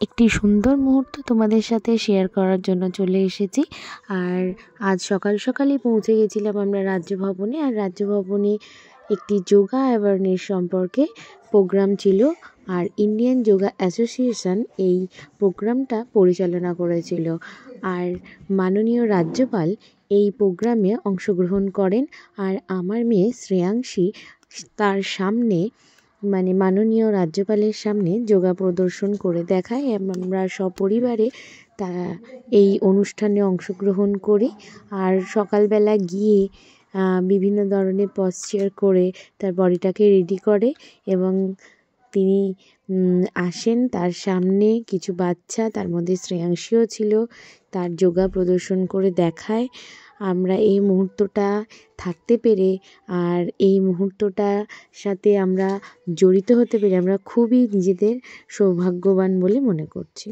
একটি সুন্দর মুহূর্ত তোমাদের সাথে শেয়ার করার জন্য চলে এসেছি। আর আজ সকাল সকালই পৌঁছে গেছিলাম আমরা রাজ্য ভবনে। আর রাজ্য ভবনে একটি যোগা অ্যাওয়ারনেস সম্পর্কে প্রোগ্রাম ছিল। আর ইন্ডিয়ান যোগা অ্যাসোসিয়েশন এই প্রোগ্রামটা পরিচালনা করেছিল। আর মাননীয় রাজ্যপাল এই প্রোগ্রামে অংশগ্রহণ করেন। আর আমার মেয়ে শ্রেয়াংশী তার সামনে মানে মাননীয় রাজ্যপালের সামনে যোগা প্রদর্শন করে দেখায়। আমরা সপরিবারে তা এই অনুষ্ঠানে অংশগ্রহণ করি। আর সকালবেলা গিয়ে বিভিন্ন ধরনের পশ্চার করে তার বডিটাকে রেডি করে এবং তিনি আসেন। তার সামনে কিছু বাচ্চা, তার মধ্যে শ্রেয়াংশীও ছিল, তার যোগা প্রদর্শন করে দেখায়। আমরা এই মুহূর্তটা থাকতে পেরে আর এই মুহূর্তটার সাথে আমরা জড়িত হতে পেরে আমরা খুবই নিজেদের সৌভাগ্যবান বলে মনে করছি।